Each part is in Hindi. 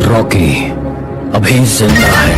रॉकी अभी जिंदा है।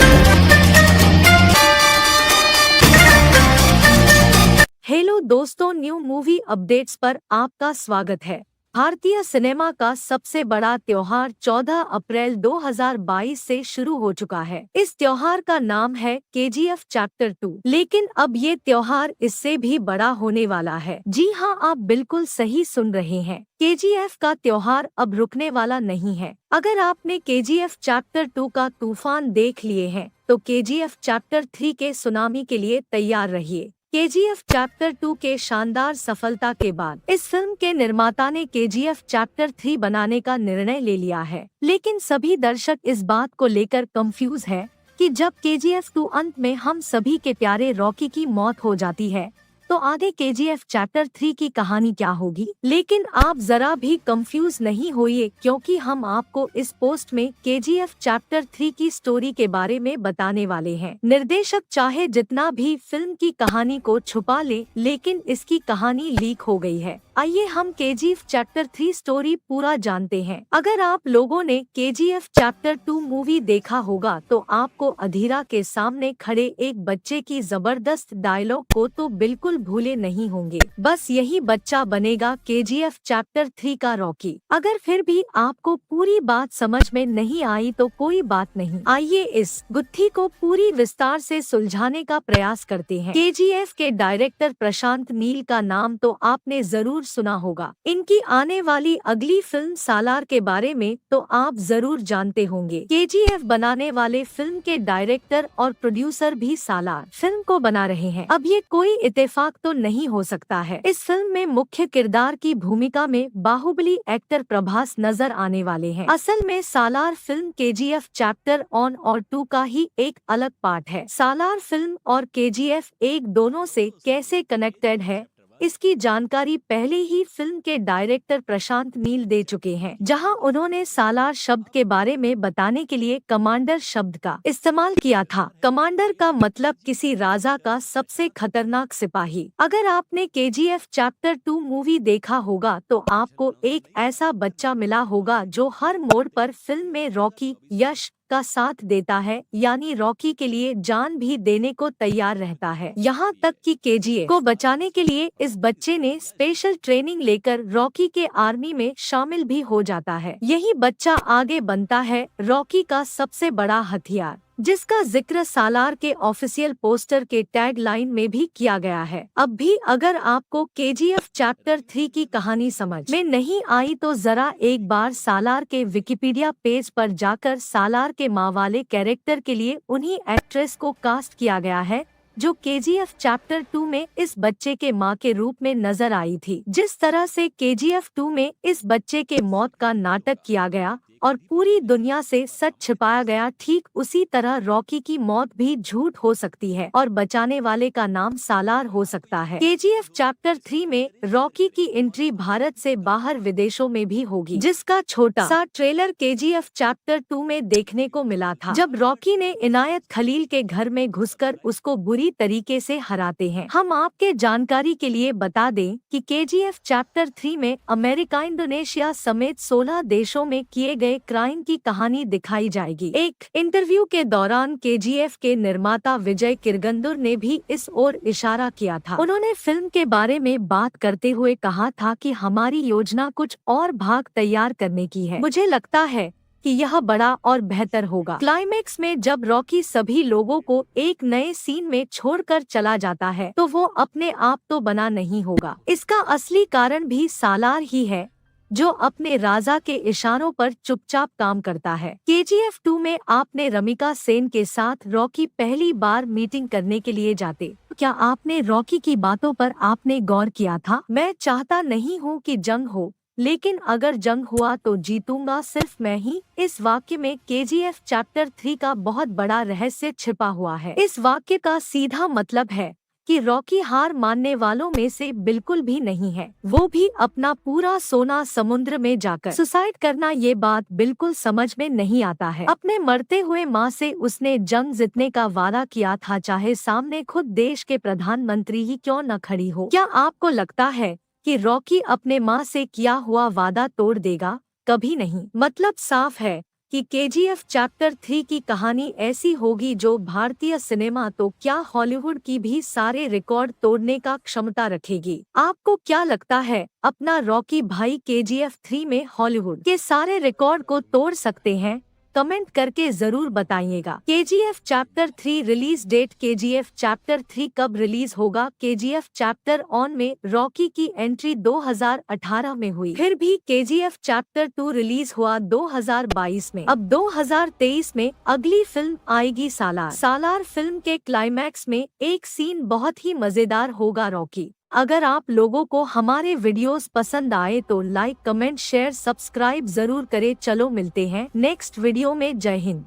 हेलो दोस्तों, न्यू मूवी अपडेट्स पर आपका स्वागत है। भारतीय सिनेमा का सबसे बड़ा त्योहार 14 अप्रैल 2022 से शुरू हो चुका है। इस त्योहार का नाम है केजीएफ चैप्टर 2, लेकिन अब ये त्योहार इससे भी बड़ा होने वाला है। जी हाँ, आप बिल्कुल सही सुन रहे हैं। केजीएफ का त्योहार अब रुकने वाला नहीं है। अगर आपने केजीएफ चैप्टर 2 का तूफान देख लिए हैं, तो केजीएफ चैप्टर 3 के सुनामी के लिए तैयार रहिए। केजीएफ चैप्टर 2 के शानदार सफलता के बाद इस फिल्म के निर्माता ने केजीएफ चैप्टर 3 बनाने का निर्णय ले लिया है, लेकिन सभी दर्शक इस बात को लेकर कंफ्यूज है कि जब केजीएफ 2 अंत में हम सभी के प्यारे रॉकी की मौत हो जाती है, तो आगे केजीएफ चैप्टर 3 की कहानी क्या होगी। लेकिन आप जरा भी कंफ्यूज नहीं होइए, क्योंकि हम आपको इस पोस्ट में केजीएफ चैप्टर 3 की स्टोरी के बारे में बताने वाले हैं। निर्देशक चाहे जितना भी फिल्म की कहानी को छुपा ले, लेकिन इसकी कहानी लीक हो गई है। आइए हम केजीएफ चैप्टर 3 स्टोरी पूरा जानते हैं। अगर आप लोगों ने केजीएफ चैप्टर 2 मूवी देखा होगा, तो आपको अधीरा के सामने खड़े एक बच्चे की जबरदस्त डायलॉग को तो बिल्कुल भूले नहीं होंगे। बस यही बच्चा बनेगा केजीएफ चैप्टर 3 का रॉकी। अगर फिर भी आपको पूरी बात समझ में नहीं आई तो कोई बात नहीं, आइए इस गुत्थी को पूरी विस्तार से सुलझाने का प्रयास करते हैं। केजीएफ के डायरेक्टर प्रशांत नील का नाम तो आपने जरूर सुना होगा। इनकी आने वाली अगली फिल्म सालार के बारे में तो आप जरूर जानते होंगे। केजीएफ बनाने वाले फिल्म के डायरेक्टर और प्रोड्यूसर भी सालार फिल्म को बना रहे हैं। अब ये कोई इत्तेफाक तो नहीं हो सकता है। इस फिल्म में मुख्य किरदार की भूमिका में बाहुबली एक्टर प्रभास नजर आने वाले हैं। असल में सालार फिल्म केजीएफ चैप्टर 1 और 2 का ही एक अलग पार्ट है। सालार फिल्म और केजीएफ एक दोनों से कैसे कनेक्टेड है, इसकी जानकारी पहले ही फिल्म के डायरेक्टर प्रशांत नील दे चुके हैं, जहां उन्होंने सालार शब्द के बारे में बताने के लिए कमांडर शब्द का इस्तेमाल किया था। कमांडर का मतलब किसी राजा का सबसे खतरनाक सिपाही। अगर आपने केजीएफ चैप्टर 2 मूवी देखा होगा, तो आपको एक ऐसा बच्चा मिला होगा जो हर मोड़ पर फिल्म में रॉकी यश का साथ देता है, यानी रॉकी के लिए जान भी देने को तैयार रहता है। यहाँ तक कि केजीएफ को बचाने के लिए इस बच्चे ने स्पेशल ट्रेनिंग लेकर रॉकी के आर्मी में शामिल भी हो जाता है। यही बच्चा आगे बनता है रॉकी का सबसे बड़ा हथियार, जिसका जिक्र सालार के ऑफिशियल पोस्टर के टैग लाइन में भी किया गया है। अब भी अगर आपको केजीएफ चैप्टर 3 की कहानी समझ में नहीं आई, तो जरा एक बार सालार के विकिपीडिया पेज पर जाकर सालार के माँ वाले कैरेक्टर के लिए उन्हीं एक्ट्रेस को कास्ट किया गया है जो केजीएफ चैप्टर 2 में इस बच्चे के माँ के रूप में नजर आई थी। जिस तरह से केजीएफ 2 में इस बच्चे के मौत का नाटक किया गया और पूरी दुनिया से सच छिपाया गया, ठीक उसी तरह रॉकी की मौत भी झूठ हो सकती है और बचाने वाले का नाम सालार हो सकता है। केजीएफ चैप्टर 3 में रॉकी की एंट्री भारत से बाहर विदेशों में भी होगी, जिसका छोटा सा ट्रेलर केजीएफ चैप्टर 2 में देखने को मिला था, जब रॉकी ने इनायत खलील के घर में घुसकर उसको बुरी तरीके से हराते हैं। हम आपके जानकारी के लिए बता दें कि केजीएफ चैप्टर 3 में अमेरिका, इंडोनेशिया समेत 16 देशों में किए गए क्राइम की कहानी दिखाई जाएगी। एक इंटरव्यू के दौरान केजीएफ के निर्माता विजय किरगंदुर ने भी इस ओर इशारा किया था। उन्होंने फिल्म के बारे में बात करते हुए कहा था कि हमारी योजना कुछ और भाग तैयार करने की है। मुझे लगता है कि यह बड़ा और बेहतर होगा। क्लाइमेक्स में जब रॉकी सभी लोगों को एक नए सीन में छोड़कर चला जाता है, तो वो अपने आप तो बना नहीं होगा। इसका असली कारण भी सालार ही है, जो अपने राजा के इशारों पर चुपचाप काम करता है। केजीएफ 2 में आपने रमिका सेन के साथ रॉकी पहली बार मीटिंग करने के लिए जाते, क्या आपने रॉकी की बातों पर आपने गौर किया था? मैं चाहता नहीं हूँ कि जंग हो, लेकिन अगर जंग हुआ तो जीतूंगा सिर्फ मैं ही। इस वाक्य में केजीएफ चैप्टर 3 का बहुत बड़ा रहस्य छिपा हुआ है। इस वाक्य का सीधा मतलब है कि रॉकी हार मानने वालों में से बिल्कुल भी नहीं है। वो भी अपना पूरा सोना समुद्र में जाकर सुसाइड करना, ये बात बिल्कुल समझ में नहीं आता है। अपने मरते हुए माँ से उसने जंग जीतने का वादा किया था, चाहे सामने खुद देश के प्रधानमंत्री ही क्यों न खड़ी हो। क्या आपको लगता है कि रॉकी अपने माँ से किया हुआ वादा तोड़ देगा? कभी नहीं। मतलब साफ है कि केजीएफ चैप्टर 3 की कहानी ऐसी होगी जो भारतीय सिनेमा तो क्या हॉलीवुड की भी सारे रिकॉर्ड तोड़ने का क्षमता रखेगी। आपको क्या लगता है, अपना रॉकी भाई केजीएफ 3 में हॉलीवुड के सारे रिकॉर्ड को तोड़ सकते हैं? कमेंट करके जरूर बताइएगा। KGF chapter 3 release date. KGF chapter 3 कब रिलीज होगा? केजीएफ चैप्टर ऑन में रॉकी की एंट्री 2018 में हुई, फिर भी केजीएफ चैप्टर 2 रिलीज हुआ 2022 में। अब 2023 में अगली फिल्म आएगी सालार। सालार फिल्म के क्लाइमैक्स में एक सीन बहुत ही मजेदार होगा रॉकी। अगर आप लोगों को हमारे वीडियोस पसंद आए तो लाइक, कमेंट, शेयर, सब्सक्राइब जरूर करें। चलो मिलते हैं नेक्स्ट वीडियो में। जय हिंद।